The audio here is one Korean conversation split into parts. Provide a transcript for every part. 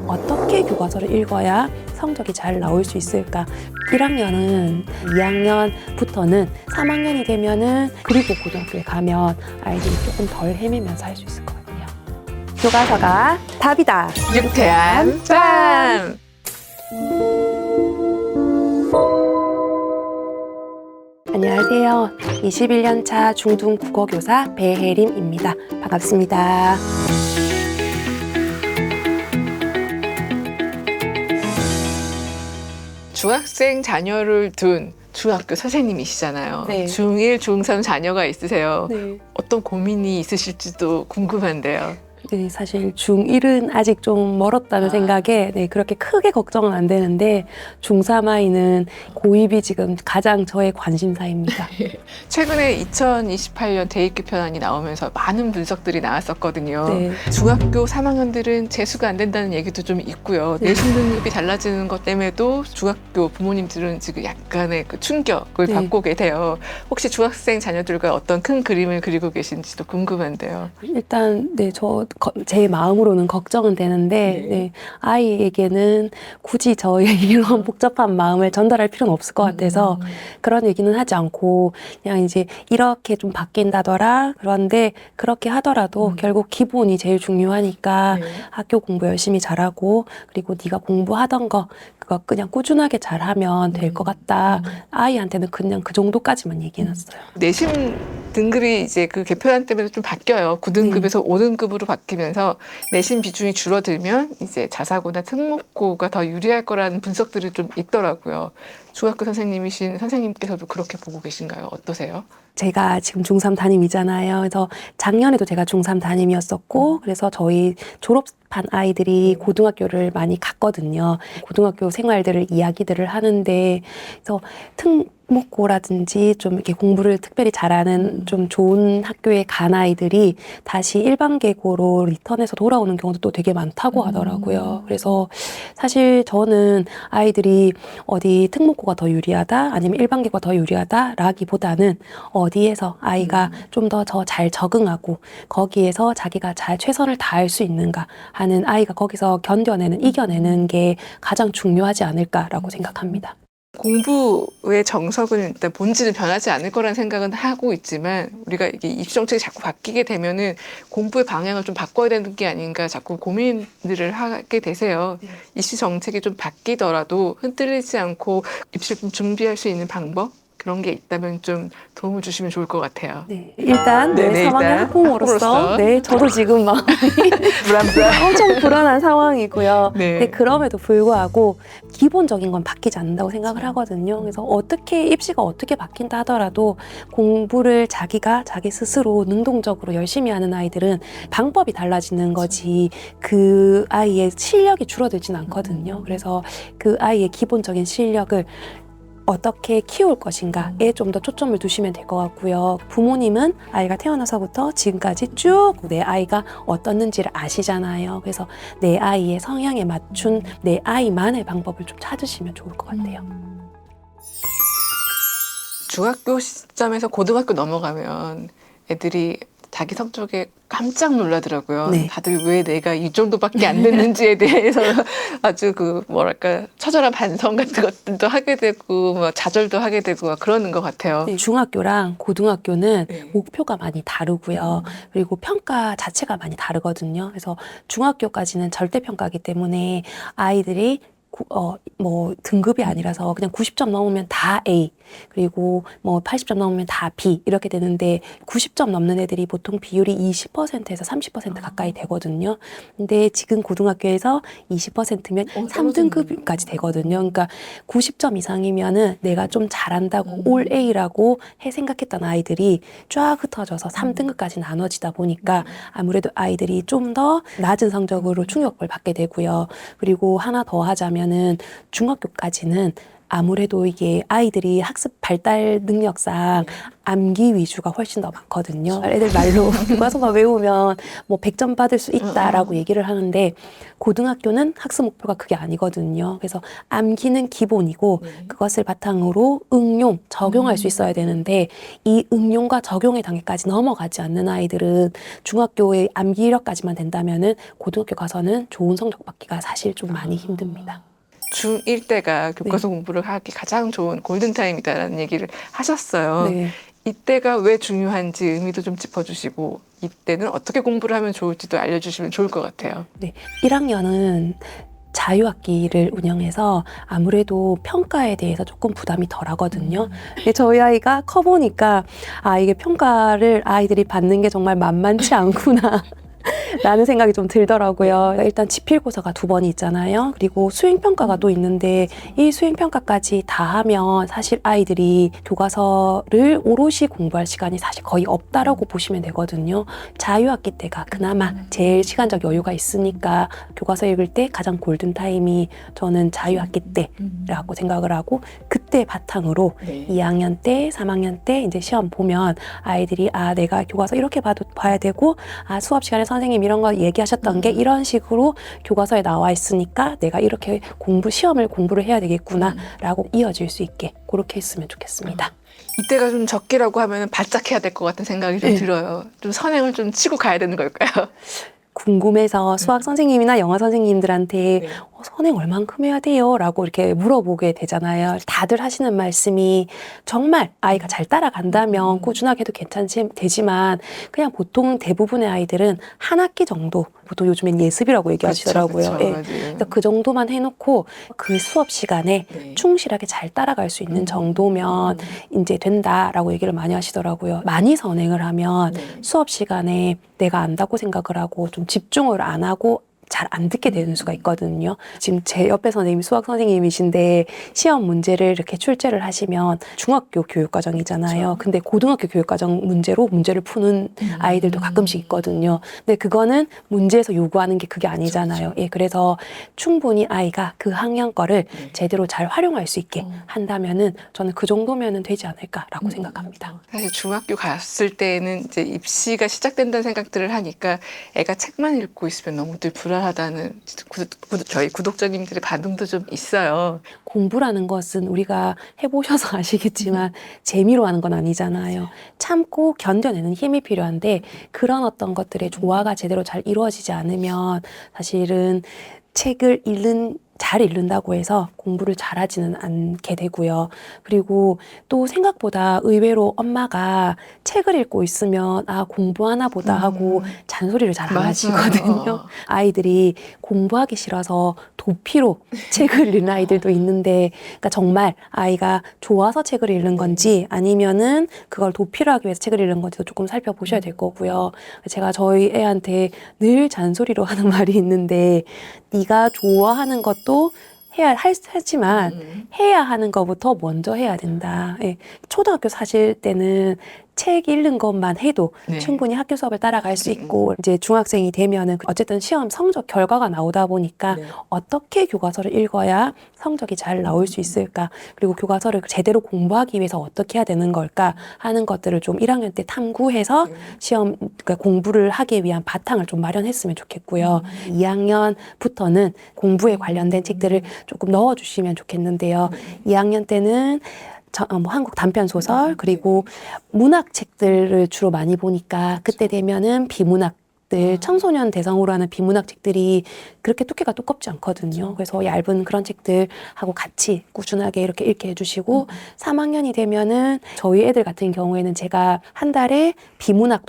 어떻게 교과서를 읽어야 성적이 잘 나올 수 있을까? 1학년은 2학년부터는 3학년이 되면은 그리고 고등학교에 가면 아이들이 조금 덜 헤매면서 할 수 있을 것 같아요. 교과서가 답이다. 유쾌한 짬! 안녕하세요. 21년차 중등 국어교사 배혜림입니다. 반갑습니다. 중학생 자녀를 둔 중학교 선생님이시잖아요. 네. 중1, 중3 자녀가 있으세요. 네. 어떤 고민이 있으실지도 궁금한데요. 네, 사실 중1은 아직 좀 멀었다는 생각에 그렇게 크게 걱정은 안 되는데 중3 아이는 고2이 지금 가장 저의 관심사입니다. 최근에 2028년 대입 개편안이 나오면서 많은 분석들이 나왔었거든요. 네. 중학교 3학년들은 재수가 안 된다는 얘기도 좀 있고요. 네. 내신 등급이 달라지는 것 때문에도 중학교 부모님들은 지금 약간의 그 충격을 네. 받고 계세요. 혹시 중학생 자녀들과 어떤 큰 그림을 그리고 계신지도 궁금한데요. 일단 제 마음으로는 걱정은 되는데 네. 아이에게는 굳이 저의 이런 복잡한 마음을 전달할 필요는 없을 것 같아서 그런 얘기는 하지 않고 그냥 이제 이렇게 좀 바뀐다더라. 그런데 그렇게 하더라도 결국 기본이 제일 중요하니까 네. 학교 공부 열심히 잘하고 그리고 네가 공부하던 거 그거 그냥 꾸준하게 잘하면 될 것 같다. 아이한테는 그냥 그 정도까지만 얘기해놨어요. 내신 등급이 이제 그 개편안 때문에 좀 바뀌어요. 9등급에서 5등급으로 바뀌면서 내신 비중이 줄어들면 이제 자사고나 특목고가 더 유리할 거라는 분석들이 좀 있더라고요. 중학교 선생님이신 선생님께서도 그렇게 보고 계신가요? 어떠세요? 제가 지금 중3 담임이잖아요. 그래서 작년에도 제가 중3 담임이었었고, 그래서 저희 졸업한 아이들이 고등학교를 많이 갔거든요. 고등학교 생활들을 이야기들을 하는데, 그래서 특목고라든지 좀 이렇게 공부를 특별히 잘하는 좀 좋은 학교에 간 아이들이 다시 일반계고로 리턴해서 돌아오는 경우도 또 되게 많다고 하더라고요. 그래서 사실 저는 아이들이 어디 특목고가 더 유리하다, 아니면 일반계고가 더 유리하다라기보다는 어디에서 아이가 좀 더 잘 적응하고 거기에서 자기가 잘 최선을 다할 수 있는가 하는 아이가 거기서 이겨내는 게 가장 중요하지 않을까라고 생각합니다. 공부의 정석은 일단 본질은 변하지 않을 거라는 생각은 하고 있지만 우리가 이게 입시 정책이 자꾸 바뀌게 되면은 공부의 방향을 좀 바꿔야 되는 게 아닌가 자꾸 고민들을 하게 되세요. 입시 정책이 좀 바뀌더라도 흔들리지 않고 입시를 좀 준비할 수 있는 방법 그런 게 있다면 좀 도움을 주시면 좋을 것 같아요. 네, 일단 네네, 3학년 일단 학부모로서 저도 지금 막 엄청 불안한 상황이고요. 네. 근데 그럼에도 불구하고 기본적인 건 바뀌지 않는다고 생각을 하거든요. 그래서 입시가 어떻게 바뀐다 하더라도 공부를 자기 스스로 능동적으로 열심히 하는 아이들은 방법이 달라지는 거지 그 아이의 실력이 줄어들진 않거든요. 그래서 그 아이의 기본적인 실력을 어떻게 키울 것인가에 좀 더 초점을 두시면 될 것 같고요. 부모님은 아이가 태어나서부터 지금까지 쭉 내 아이가 어떻는지를 아시잖아요. 그래서 내 아이의 성향에 맞춘 내 아이만의 방법을 좀 찾으시면 좋을 것 같아요. 중학교 시점에서 고등학교 넘어가면 애들이 자기 성적에 깜짝 놀라더라고요. 네. 다들 왜 내가 이 정도밖에 안 됐는지에 대해서 아주 처절한 반성 같은 것들도 하게 되고 좌절도 하게 되고 그러는 것 같아요. 네, 중학교랑 고등학교는 네. 목표가 많이 다르고요. 그리고 평가 자체가 많이 다르거든요. 그래서 중학교까지는 절대평가이기 때문에 아이들이 등급이 아니라서 그냥 90점 넘으면 다 A, 그리고 80점 넘으면 다 B 이렇게 되는데 90점 넘는 애들이 보통 비율이 20%에서 30% 가까이 되거든요. 근데 지금 고등학교에서 20%면 3등급까지 되거든요. 그러니까 90점 이상이면은 내가 좀 잘한다고 올 A라고 생각했던 아이들이 쫙 흩어져서 3등급까지 나눠지다 보니까 아무래도 아이들이 좀 더 낮은 성적으로 충격을 받게 되고요. 그리고 하나 더 하자면은 중학교까지는 아무래도 이게 아이들이 학습 발달 능력상 암기 위주가 훨씬 더 많거든요. 애들 말로 교과서만 외우면 뭐 100점 받을 수 있다라고 얘기를 하는데 고등학교는 학습 목표가 그게 아니거든요. 그래서 암기는 기본이고 그것을 바탕으로 응용, 적용할 수 있어야 되는데 이 응용과 적용의 단계까지 넘어가지 않는 아이들은 중학교의 암기력까지만 된다면은 고등학교 가서는 좋은 성적 받기가 사실 좀 많이 힘듭니다. 중1 때가 교과서 공부를 하기 가장 좋은 골든타임이다라는 얘기를 하셨어요. 네. 이때가 왜 중요한지 의미도 좀 짚어주시고 이때는 어떻게 공부를 하면 좋을지도 알려주시면 좋을 것 같아요. 네. 1학년은 자유학기를 운영해서 아무래도 평가에 대해서 조금 부담이 덜 하거든요. 근데 저희 아이가 커보니까 이게 평가를 아이들이 받는 게 정말 만만치 않구나. 라는 생각이 좀 들더라고요. 일단 지필고사가 2번이 있잖아요. 그리고 수행평가가 또 있는데 이 수행평가까지 다 하면 사실 아이들이 교과서를 오롯이 공부할 시간이 사실 거의 없다라고 보시면 되거든요. 자유학기 때가 그나마 제일 시간적 여유가 있으니까 교과서 읽을 때 가장 골든타임이 저는 자유학기 때라고 생각을 하고 그때 바탕으로 2학년 때, 3학년 때 이제 시험 보면 아이들이 내가 교과서 이렇게 봐야 되고 수업 시간에 선생님 이런 거 얘기하셨던 게 이런 식으로 교과서에 나와 있으니까 내가 이렇게 시험을 공부를 해야 되겠구나 라고 이어질 수 있게 그렇게 했으면 좋겠습니다. 이때가 좀 적기라고 하면 바짝 해야 될 것 같은 생각이 좀 들어요. 좀 선행을 좀 치고 가야 되는 걸까요? 궁금해서 수학 선생님이나 영어 선생님들한테 선행 얼만큼 해야 돼요? 라고 이렇게 물어보게 되잖아요. 다들 하시는 말씀이 정말 아이가 잘 따라간다면 꾸준하게 해도 되지만 그냥 보통 대부분의 아이들은 한 학기 정도, 보통 요즘엔 예습이라고 얘기하시더라고요. 그렇죠, 맞아요. 그래서 그 정도만 해놓고 그 수업 시간에 충실하게 잘 따라갈 수 있는 정도면 이제 된다라고 얘기를 많이 하시더라고요. 많이 선행을 하면 수업 시간에 내가 안다고 생각을 하고 좀 집중을 안 하고 잘 안 듣게 되는 수가 있거든요. 지금 제 옆에 선생님이 수학 선생님이신데 시험 문제를 이렇게 출제를 하시면 중학교 교육과정이잖아요. 그렇죠. 근데 고등학교 교육과정 문제를 푸는 아이들도 가끔씩 있거든요. 근데 그거는 문제에서 요구하는 게 그게 아니잖아요. 예, 그래서 충분히 아이가 그 학년 거를 제대로 잘 활용할 수 있게 한다면은 저는 그 정도면은 되지 않을까라고 생각합니다. 사실 중학교 갔을 때는 이제 입시가 시작된다는 생각들을 하니까 애가 책만 읽고 있으면 너무 늘 불안하다는 저희 구독자님들의 반응도 좀 있어요. 공부라는 것은 우리가 해보셔서 아시겠지만 재미로 하는 건 아니잖아요. 참고 견뎌내는 힘이 필요한데 그런 어떤 것들의 조화가 제대로 잘 이루어지지 않으면 사실은 책을 잘 읽는다고 해서 공부를 잘하지는 않게 되고요. 그리고 또 생각보다 의외로 엄마가 책을 읽고 있으면 공부하나 보다 하고 잔소리를 잘 안 맞아요. 하시거든요. 아이들이 공부하기 싫어서 도피로 책을 읽는 아이들도 있는데 그러니까 정말 아이가 좋아서 책을 읽는 건지 아니면은 그걸 도피를 하기 위해서 책을 읽는 건지도 조금 살펴보셔야 될 거고요. 제가 저희 애한테 늘 잔소리로 하는 말이 있는데 네가 좋아하는 것도 하지만 해야 하는 것부터 먼저 해야 된다. 예. 초등학교 사실 때는 책 읽는 것만 해도 충분히 학교 수업을 따라갈 수 있고 이제 중학생이 되면은 어쨌든 시험 성적 결과가 나오다 보니까 어떻게 교과서를 읽어야 성적이 잘 나올 수 있을까 그리고 교과서를 제대로 공부하기 위해서 어떻게 해야 되는 걸까 하는 것들을 좀 1학년 때 탐구해서 시험 그러니까 공부를 하기 위한 바탕을 좀 마련했으면 좋겠고요. 2학년부터는 공부에 관련된 책들을 조금 넣어주시면 좋겠는데요. 2학년 때는 한국 단편 소설 그리고 문학 책들을 주로 많이 보니까 그때 되면은 비문학들 청소년 대상으로 하는 비문학 책들이 그렇게 두께가 두껍지 않거든요. 그래서 얇은 그런 책들하고 같이 꾸준하게 이렇게 읽게 해주시고 3학년이 되면은 저희 애들 같은 경우에는 제가 한 달에 비문학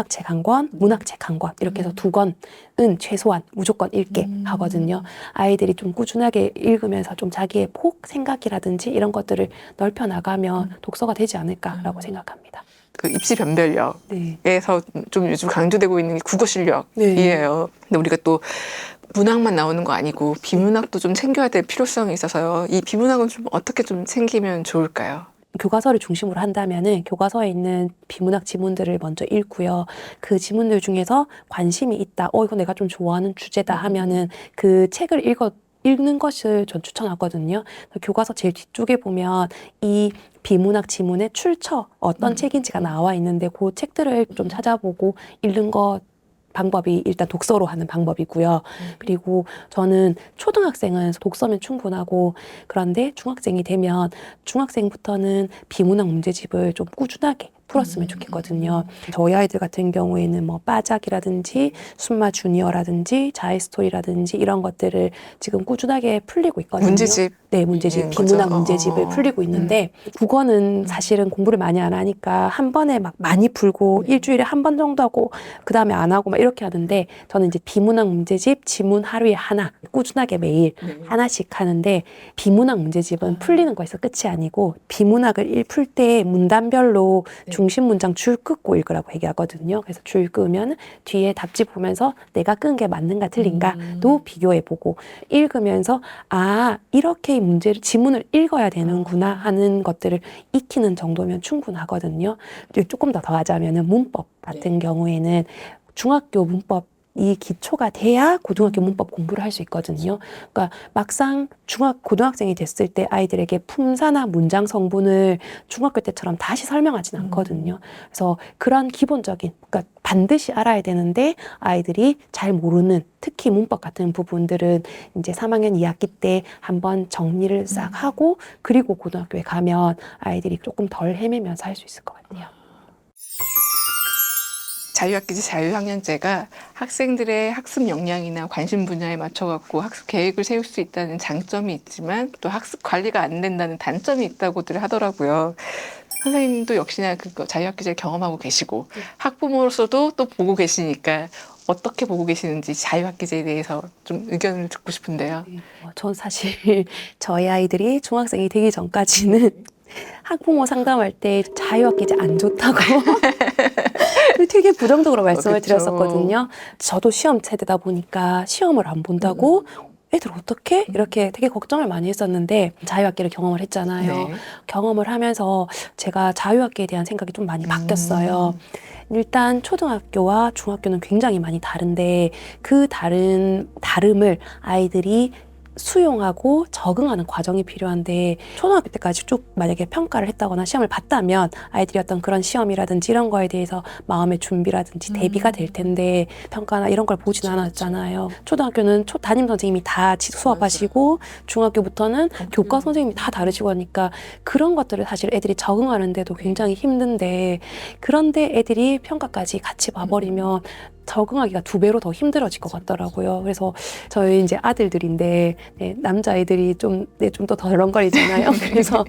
책 한 권, 문학 책 한 권 이렇게 해서 2권은 최소한 무조건 읽게 하거든요. 아이들이 좀 꾸준하게 읽으면서 좀 자기의 생각이라든지 이런 것들을 넓혀 나가면 독서가 되지 않을까라고 생각합니다. 그 입시 변별력에서 좀 요즘 강조되고 있는 게 국어 실력이에요. 근데 우리가 또 문학만 나오는 거 아니고 비문학도 좀 챙겨야 될 필요성이 있어서요. 이 비문학은 좀 어떻게 좀 챙기면 좋을까요? 교과서를 중심으로 한다면은 교과서에 있는 비문학 지문들을 먼저 읽고요. 그 지문들 중에서 관심이 있다. 이거 내가 좀 좋아하는 주제다 하면은 그 책을 읽는 것을 전 추천하거든요. 교과서 제일 뒤쪽에 보면 이 비문학 지문의 출처 어떤 책인지가 나와 있는데 그 책들을 좀 찾아보고 읽는 것 방법이 일단 독서로 하는 방법이고요. 그리고 저는 초등학생은 독서면 충분하고 그런데 중학생이 되면 중학생부터는 비문학 문제집을 좀 꾸준하게 풀었으면 좋겠거든요. 저희 아이들 같은 경우에는 뭐 빠작이라든지 순마 주니어라든지 자이스토리라든지 이런 것들을 지금 꾸준하게 풀리고 있거든요. 문제집. 네, 문제집, 비문학 문제집을 풀리고 있는데 국어는 사실은 공부를 많이 안 하니까 한 번에 막 많이 풀고 일주일에 한 번 정도 하고 그 다음에 안 하고 막 이렇게 하는데 저는 이제 비문학 문제집 지문 하루에 하나 꾸준하게 매일 하나씩 하는데 비문학 문제집은 풀리는 거에서 끝이 아니고 비문학을 풀 때 문단별로 중심 문장 줄 긋고 읽으라고 얘기하거든요. 그래서 줄 끄면 뒤에 답지 보면서 내가 끈 게 맞는가 틀린가도 비교해보고 읽으면서 아 이렇게 이 문제를 지문을 읽어야 되는구나 하는 것들을 익히는 정도면 충분하거든요. 조금 더 하자면은 문법 같은 경우에는 중학교 문법 이 기초가 돼야 고등학교 문법 공부를 할 수 있거든요. 그러니까 막상 고등학생이 됐을 때 아이들에게 품사나 문장 성분을 중학교 때처럼 다시 설명하진 않거든요. 그래서 그런 기본적인, 그러니까 반드시 알아야 되는데 아이들이 잘 모르는 특히 문법 같은 부분들은 이제 3학년 2학기 때 한번 정리를 싹 하고 그리고 고등학교에 가면 아이들이 조금 덜 헤매면서 할 수 있을 것 같아요. 자유학기제 자유학년제가 학생들의 학습 역량이나 관심 분야에 맞춰갖고 학습 계획을 세울 수 있다는 장점이 있지만 또 학습 관리가 안 된다는 단점이 있다고들 하더라고요. 선생님도 역시나 그 자유학기제를 경험하고 계시고 학부모로서도 또 보고 계시니까 어떻게 보고 계시는지 자유학기제에 대해서 좀 의견을 듣고 싶은데요. 전 사실 저희 아이들이 중학생이 되기 전까지는 학부모 상담할 때 자유학기제 안 좋다고 되게 부정적으로 말씀을 그렇죠. 드렸었거든요. 저도 시험 세대다 보니까 시험을 안 본다고 애들 어떻게? 이렇게 되게 걱정을 많이 했었는데 자유학기를 경험을 했잖아요. 네. 경험을 하면서 제가 자유학기에 대한 생각이 좀 많이 바뀌었어요. 일단 초등학교와 중학교는 굉장히 많이 다른데 그 다름을 아이들이 수용하고 적응하는 과정이 필요한데 초등학교 때까지 쭉 만약에 평가를 했다거나 시험을 봤다면 아이들이 어떤 그런 시험이라든지 이런 거에 대해서 마음의 준비라든지 대비가 될 텐데 평가나 이런 걸 보진 않았잖아요. 초등학교는 담임 선생님이 다 수업하시고 중학교부터는 교과 선생님이 다 다르시고 하니까 그런 것들을 사실 애들이 적응하는데도 굉장히 힘든데 그런데 애들이 평가까지 같이 봐버리면 적응하기가 2배로 더 힘들어질 것 같더라고요. 그래서 저희 이제 아들들인데 남자아이들이 좀 더 덜렁거리잖아요. 그래서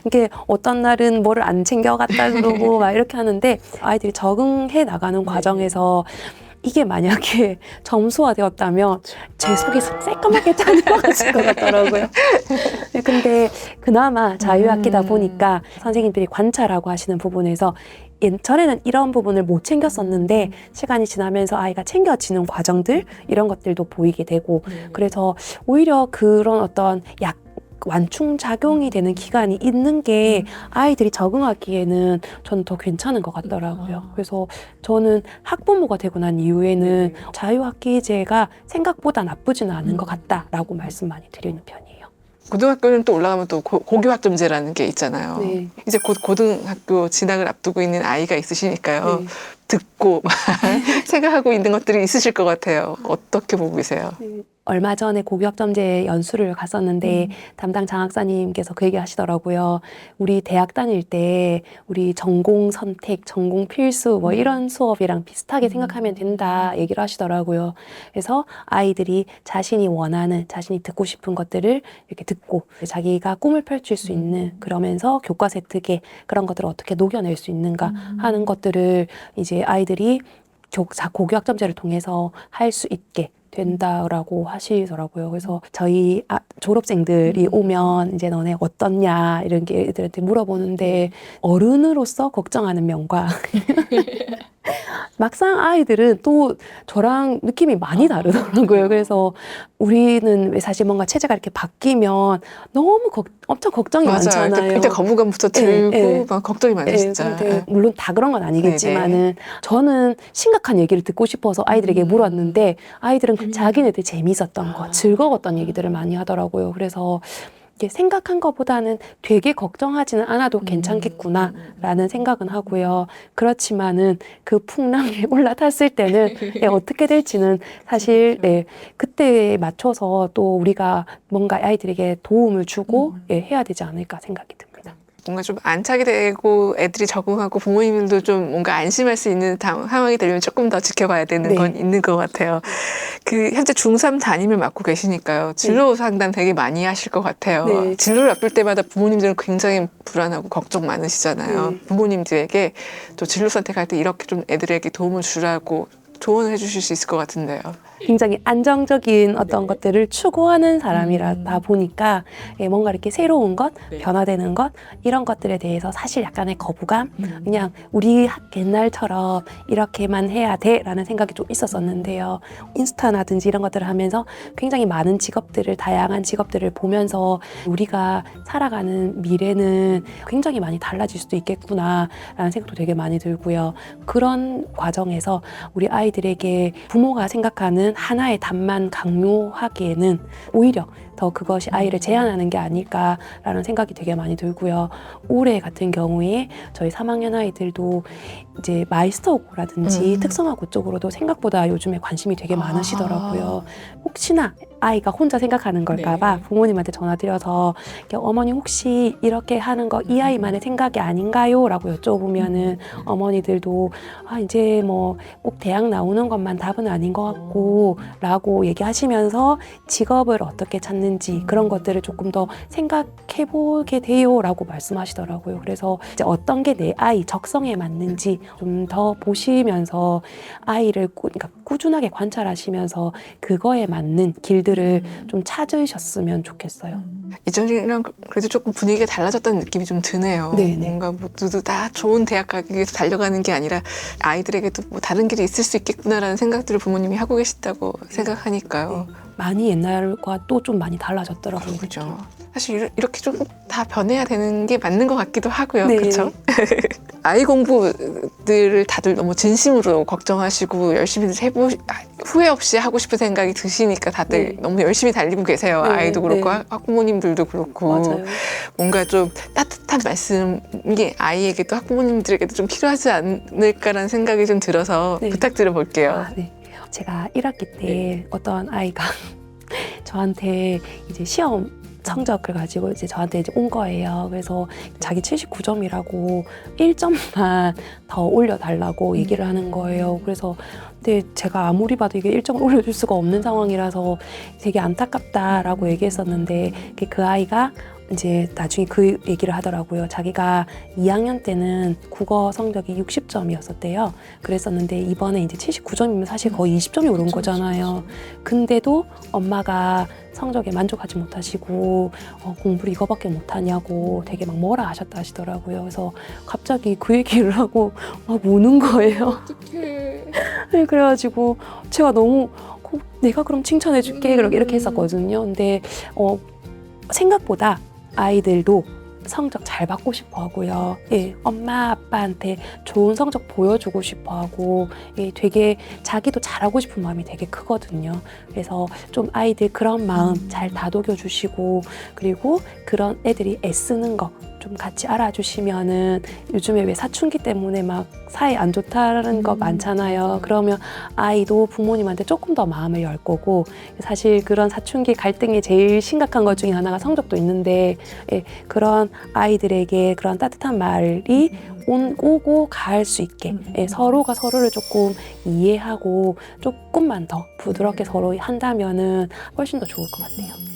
이게 어떤 날은 뭐를 안 챙겨갔다 그러고 막 이렇게 하는데 아이들이 적응해 나가는 과정에서 이게 만약에 점수화되었다면 제 속이 새까맣게 타들어갔을 것 같더라고요. 근데 그나마 자유학기다 보니까 선생님들이 관찰하고 하시는 부분에서 전에는 이런 부분을 못 챙겼었는데 시간이 지나면서 아이가 챙겨지는 과정들 이런 것들도 보이게 되고 그래서 오히려 그런 어떤 완충작용이 되는 기간이 있는 게 아이들이 적응하기에는 저는 더 괜찮은 것 같더라고요. 그래서 저는 학부모가 되고 난 이후에는 자유학기제가 생각보다 나쁘지는 않은 것 같다라고 말씀 많이 드리는 편이에요. 고등학교는 또 올라가면 또 고교학점제라는 게 있잖아요. 네. 이제 곧 고등학교 진학을 앞두고 있는 아이가 있으시니까요. 네. 듣고 생각하고 있는 것들이 있으실 것 같아요. 어떻게 보고 계세요? 얼마 전에 고교학점제 연수를 갔었는데 담당 장학사님께서 그 얘기 하시더라고요. 우리 대학 다닐 때 우리 전공 선택, 전공 필수 뭐 이런 수업이랑 비슷하게 생각하면 된다 얘기를 하시더라고요. 그래서 아이들이 자신이 원하는, 자신이 듣고 싶은 것들을 이렇게 듣고 자기가 꿈을 펼칠 수 있는 그러면서 교과 세특에 그런 것들을 어떻게 녹여낼 수 있는가 하는 것들을 이제 아이들이 고교학점제를 통해서 할 수 있게 된다라고 하시더라고요. 그래서 저희 졸업생들이 오면 이제 너네 어떻냐 이런 게 애들한테 물어보는데 어른으로서 걱정하는 면과 막상 아이들은 또 저랑 느낌이 많이 다르더라고요. 그래서 우리는 왜 사실 뭔가 체제가 이렇게 바뀌면 너무 엄청 걱정이 맞아요. 많잖아요. 일단 거부감부터 들고 네. 막 걱정이 많아요, 진짜. 근데 물론 다 그런 건 아니겠지만은 네네. 저는 심각한 얘기를 듣고 싶어서 아이들에게 물었는데 아이들은 자기네들 재밌었던 거, 즐거웠던 얘기들을 많이 하더라고요. 그래서 이게 생각한 것보다는 되게 걱정하지는 않아도 괜찮겠구나라는 생각은 하고요. 그렇지만은 그 풍랑에 올라탔을 때는 어떻게 될지는 사실 그때에 맞춰서 또 우리가 뭔가 아이들에게 도움을 주고 해야 되지 않을까 생각이 듭니다. 뭔가 좀 안착이 되고 애들이 적응하고 부모님들도 좀 뭔가 안심할 수 있는 상황이 되려면 조금 더 지켜봐야 되는 건 있는 것 같아요. 그 현재 중3 담임을 맡고 계시니까요. 진로 상담 되게 많이 하실 것 같아요. 네. 진로를 앞둘 때마다 부모님들은 굉장히 불안하고 걱정 많으시잖아요. 네. 부모님들에게 또 진로 선택할 때 이렇게 좀 애들에게 도움을 주라고 조언을 해주실 수 있을 것 같은데요. 굉장히 안정적인 어떤 것들을 추구하는 사람이다 보니까 뭔가 이렇게 새로운 것, 변화되는 것 이런 것들에 대해서 사실 약간의 거부감 그냥 우리 옛날처럼 이렇게만 해야 돼라는 생각이 좀 있었었는데요. 인스타라든지 이런 것들을 하면서 굉장히 많은 직업들을 다양한 직업들을 보면서 우리가 살아가는 미래는 굉장히 많이 달라질 수도 있겠구나라는 생각도 되게 많이 들고요. 그런 과정에서 우리 아이들에게 부모가 생각하는 하나의 답만 강요하기에는 오히려 더 그것이 아이를 제한하는 게 아닐까라는 생각이 되게 많이 들고요. 올해 같은 경우에 저희 3학년 아이들도 이제 마이스터고라든지 특성화고 쪽으로도 생각보다 요즘에 관심이 되게 많으시더라고요. 혹시나 아이가 혼자 생각하는 걸까봐 부모님한테 전화드려서 어머니 혹시 이렇게 하는 거 이 아이만의 생각이 아닌가요? 라고 여쭤보면은 어머니들도 이제 뭐 꼭 대학 나오는 것만 답은 아닌 것 같고 라고 얘기하시면서 직업을 어떻게 찾는지 그런 것들을 조금 더 생각해보게 돼요 라고 말씀하시더라고요. 그래서 이제 어떤 게 내 아이 적성에 맞는지 좀 더 보시면서 아이를 그러니까 꾸준하게 관찰하시면서 그거에 맞는 길들을 좀 찾으셨으면 좋겠어요. 이전이랑 그래도 조금 분위기가 달라졌다는 느낌이 좀 드네요. 네네. 뭔가 모두도 다 좋은 대학 가기 위해서 달려가는 게 아니라 아이들에게도 뭐 다른 길이 있을 수 있겠구나라는 생각들을 부모님이 하고 계시다고 생각하니까요. 많이 옛날과 또 좀 많이 달라졌더라고요. 그렇죠. 사실 이렇게 좀 다 변해야 되는 게 맞는 것 같기도 하고요. 네. 그렇죠? 아이 공부들을 다들 너무 진심으로 걱정하시고 열심히 후회 없이 하고 싶은 생각이 드시니까 다들 너무 열심히 달리고 계세요. 네, 아이도 그렇고 네. 학부모님들도 그렇고. 맞아요. 뭔가 좀 따뜻한 말씀이 아이에게도 학부모님들에게도 좀 필요하지 않을까라는 생각이 좀 들어서 부탁드려 볼게요. 네. 제가 1학기 때 어떤 아이가 저한테 이제 시험 성적을 가지고 이제 저한테 이제 온 거예요. 그래서 자기 79점이라고 1점만 더 올려달라고 얘기를 하는 거예요. 그래서 근데 제가 아무리 봐도 이게 1점을 올려줄 수가 없는 상황이라서 되게 안타깝다라고 얘기했었는데 그 아이가 이제 나중에 그 얘기를 하더라고요. 자기가 2학년 때는 국어 성적이 60점이었었대요. 그랬었는데 이번에 이제 79점이면 사실 거의 20점이 오른 거잖아요. 근데도 엄마가 성적에 만족하지 못하시고 공부를 이거밖에 못하냐고 되게 막 뭐라 하셨다 하시더라고요. 그래서 갑자기 그 얘기를 하고 막 우는 거예요. 어떡해. 네, 그래가지고 제가 너무 내가 그럼 칭찬해줄게 이렇게 했었거든요. 근데 생각보다 아이들도 성적 잘 받고 싶어 하고요. 엄마 아빠한테 좋은 성적 보여주고 싶어 하고 되게 자기도 잘하고 싶은 마음이 되게 크거든요. 그래서 좀 아이들 그런 마음 잘 다독여 주시고 그리고 그런 애들이 애쓰는 거 좀 같이 알아주시면은 요즘에 왜 사춘기 때문에 막 사이 안 좋다는 거 많잖아요. 그러면 아이도 부모님한테 조금 더 마음을 열 거고 사실 그런 사춘기 갈등이 제일 심각한 것 중에 하나가 성적도 있는데 그런 아이들에게 그런 따뜻한 말이 오고 갈 수 있게 서로가 서로를 조금 이해하고 조금만 더 부드럽게 서로 한다면은 훨씬 더 좋을 것 같아요.